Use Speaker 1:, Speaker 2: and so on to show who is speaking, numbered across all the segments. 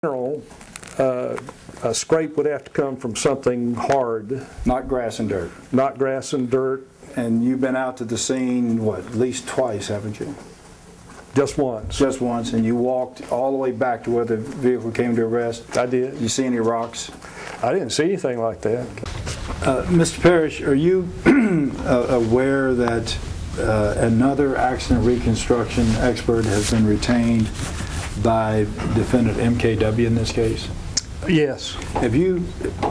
Speaker 1: general, a scrape would have to come from something hard.
Speaker 2: Not grass and dirt.
Speaker 1: Not grass and dirt.
Speaker 2: And you've been out to the scene, what, at least twice, haven't you?
Speaker 1: Just once.
Speaker 2: Just once, and you walked all the way back to where the vehicle came to a rest?
Speaker 1: I did.
Speaker 2: You see any rocks?
Speaker 1: I didn't see anything like that.
Speaker 2: Mr. Parrish, are you aware that another accident reconstruction expert has been retained by defendant MKW in this case?
Speaker 1: Yes.
Speaker 2: Have you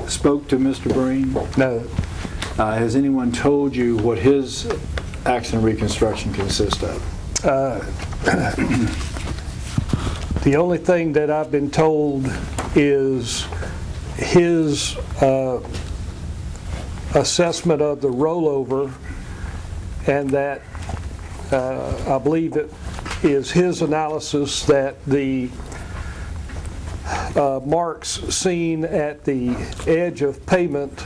Speaker 2: spoke to Mr. Breen?
Speaker 1: No.
Speaker 2: Has anyone told you what his accident reconstruction consists of?
Speaker 1: The only thing that I've been told is his assessment of the rollover, and that I believe it is his analysis that the marks seen at the edge of pavement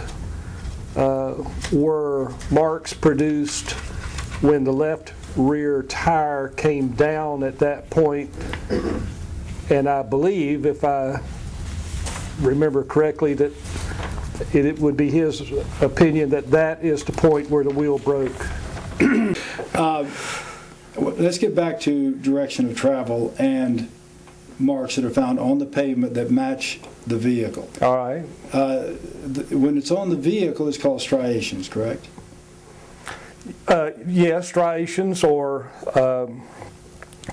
Speaker 1: were marks produced when the left rear tire came down at that point, and I believe, if I remember correctly, that it would be his opinion that that is the point where the wheel broke.
Speaker 2: Let's get back to direction of travel and marks that are found on the pavement that match the vehicle.
Speaker 1: All right.
Speaker 2: When it's on the vehicle, it's called striations, correct?
Speaker 1: Yes, striations or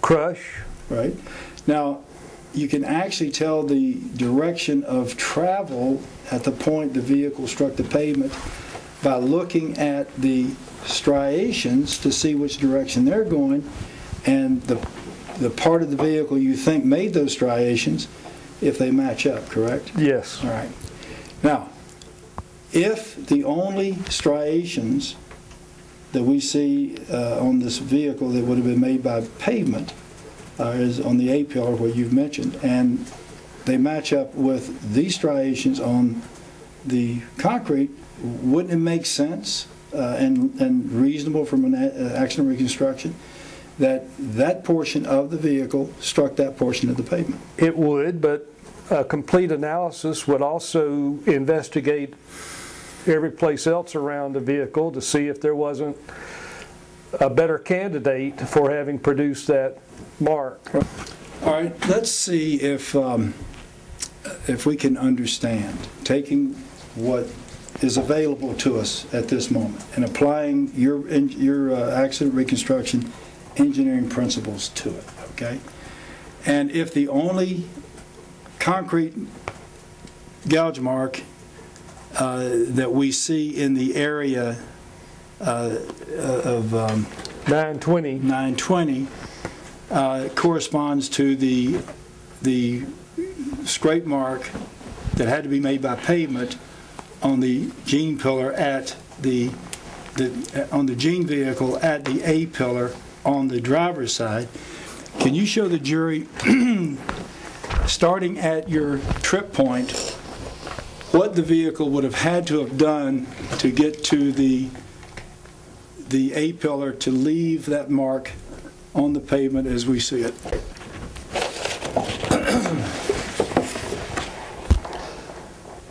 Speaker 1: crush.
Speaker 2: Right. Now, you can actually tell the direction of travel at the point the vehicle struck the pavement by looking at the striations to see which direction they're going, and the part of the vehicle you think made those striations, if they match up, correct?
Speaker 1: Yes.
Speaker 2: All right. Now, if the only striations that we see on this vehicle that would have been made by pavement is on the A-pillar, what you've mentioned, and they match up with these striations on the concrete, wouldn't it make sense and reasonable from an accident reconstruction that that portion of the vehicle struck that portion of the pavement?
Speaker 1: It would, but a complete analysis would also investigate every place else around the vehicle to see if there wasn't a better candidate for having produced that mark.
Speaker 2: All right, let's see if we can understand, taking what is available to us at this moment and applying your accident reconstruction engineering principles to it, okay? And if the only concrete gouge mark that we see in the area of 920 corresponds to the scrape mark that had to be made by pavement on the gene pillar at on the gene vehicle at the A pillar on the driver's side. Can you show the jury, starting at your trip point, what the vehicle would have had to have done to get to the A pillar to leave that mark on the pavement as we see it?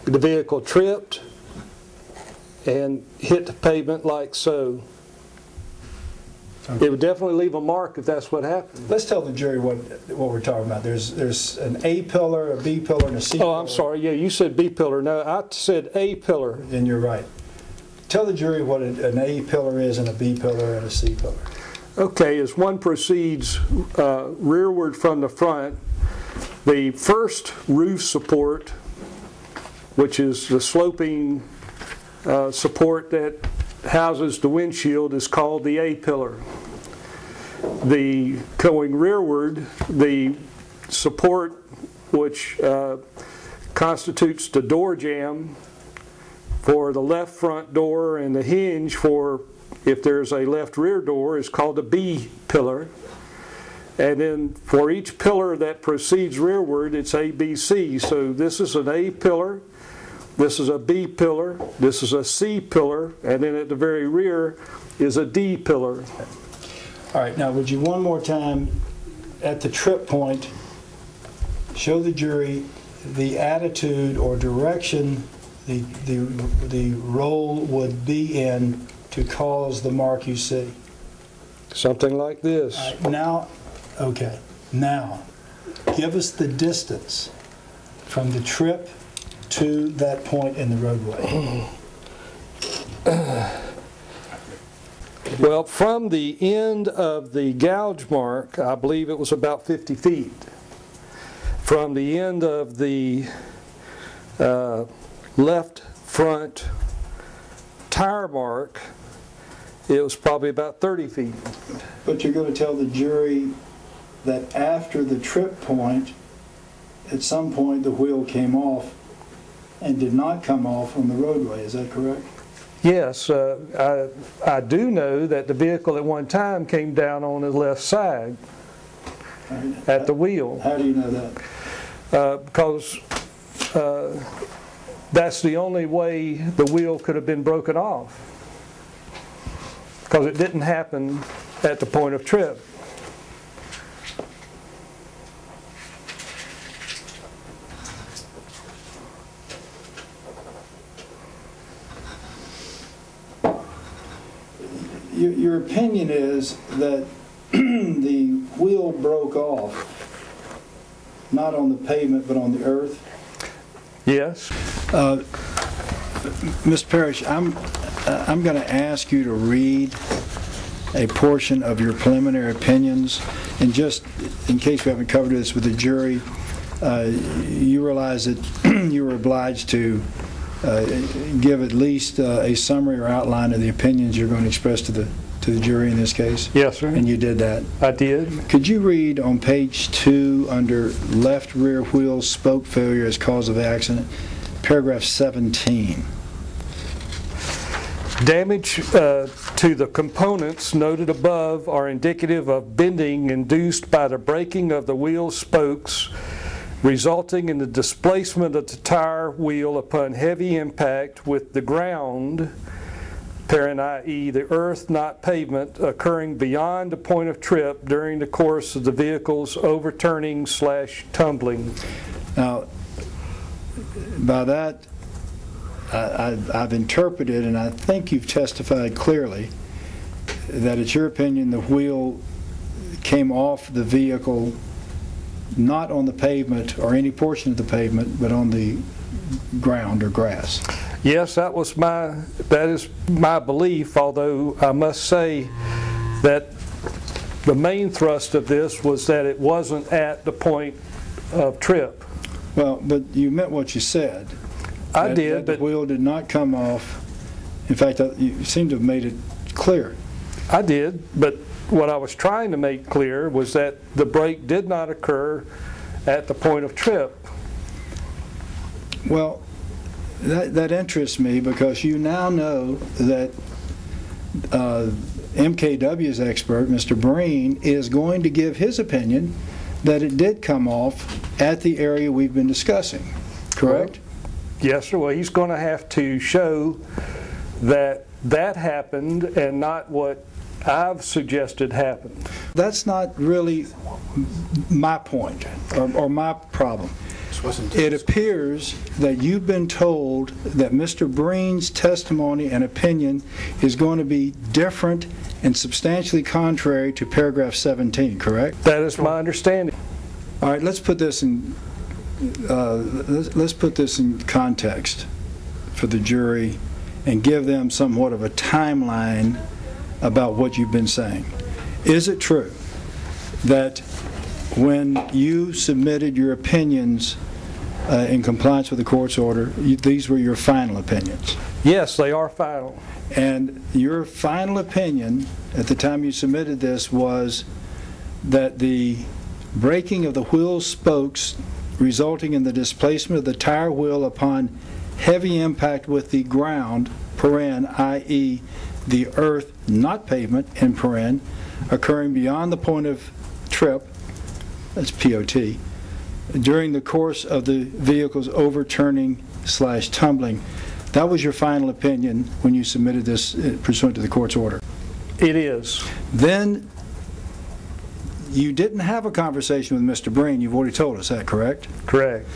Speaker 1: The vehicle tripped and hit the pavement like so. Okay. It would definitely leave a mark if that's what happened.
Speaker 2: Let's tell the jury what we're talking about. There's an A pillar, a B pillar, and a C pillar.
Speaker 1: Oh, I'm sorry. Yeah, you said B pillar. No, I said A pillar.
Speaker 2: And you're right. Tell the jury what an A pillar is and a B pillar and a C pillar.
Speaker 1: Okay, as one proceeds rearward from the front, the first roof support, which is the sloping support that houses the windshield, is called the A pillar. The going rearward, the support which constitutes the door jamb for the left front door and the hinge for if there's a left rear door is called a B pillar. And then for each pillar that proceeds rearward, it's A, B, C. So this is an A pillar, this is a B pillar, this is a C pillar, and then at the very rear is a D pillar.
Speaker 2: All right, now would you one more time, at the trip point, show the jury the attitude or direction the roll would be in to cause the mark you see.
Speaker 1: Something like this.
Speaker 2: Now, okay, now, give us the distance from the trip to that point in the roadway.
Speaker 1: Well, from the end of the gouge mark, I believe it was about 50 feet. From the end of the left front tire mark, it was probably about 30 feet.
Speaker 2: But you're going to tell the jury that after the trip point, at some point the wheel came off and did not come off on the roadway, is that correct?
Speaker 1: Yes, I do know that the vehicle at one time came down on the left side at the wheel.
Speaker 2: How do you know that?
Speaker 1: Because that's the only way the wheel could have been broken off. Because it didn't happen at the point of trip.
Speaker 2: Your opinion is that the wheel broke off, not on the pavement, but on the earth?
Speaker 1: Yes.
Speaker 2: Mr. Parrish, I'm going to ask you to read a portion of your preliminary opinions, and just in case we haven't covered this with the jury, you realize that you were obliged to give at least a summary or outline of the opinions you're going to express to the jury in this case?
Speaker 1: Yes, sir.
Speaker 2: And you did that?
Speaker 1: I did.
Speaker 2: Could you read on page 2 under left rear wheel spoke failure as cause of accident, paragraph 17?
Speaker 1: Damage to the components noted above are indicative of bending induced by the breaking of the wheel spokes, resulting in the displacement of the tire wheel upon heavy impact with the ground, i.e. the earth, not pavement, occurring beyond the point of trip during the course of the vehicle's overturning/tumbling.
Speaker 2: Now, by that, I've interpreted, and I think you've testified clearly, that it's your opinion the wheel came off the vehicle not on the pavement or any portion of the pavement, but on the ground or grass.
Speaker 1: Yes, that is my belief, although I must say that the main thrust of this was that it wasn't at the point of trip.
Speaker 2: Well, but you meant what you said.
Speaker 1: I did,
Speaker 2: but the wheel did not come off. In fact, you seem to have made it clear.
Speaker 1: I did, but what I was trying to make clear was that the break did not occur at the point of trip.
Speaker 2: Well, that interests me because you now know that MKW's expert, Mr. Breen, is going to give his opinion that it did come off at the area we've been discussing, correct?
Speaker 1: Yes, sir. Well, he's going to have to show that that happened and not what I've suggested happened.
Speaker 2: That's not really my point or my problem. It appears that you've been told that Mr. Breen's testimony and opinion is going to be different and substantially contrary to paragraph 17, correct?
Speaker 1: That is my understanding.
Speaker 2: All right, let's put this in context for the jury and give them somewhat of a timeline about what you've been saying. Is it true that when you submitted your opinions in compliance with the court's order, these were your final opinions?
Speaker 1: Yes, they are final.
Speaker 2: And your final opinion at the time you submitted this was that the breaking of the wheel spokes resulting in the displacement of the tire wheel upon heavy impact with the ground, i.e. the earth, not pavement, occurring beyond the point of trip, that's POT, during the course of the vehicle's overturning/tumbling. That was your final opinion when you submitted this pursuant to the court's order?
Speaker 1: It is.
Speaker 2: Then you didn't have a conversation with Mr. Breen, you've already told us that, correct?
Speaker 1: Correct.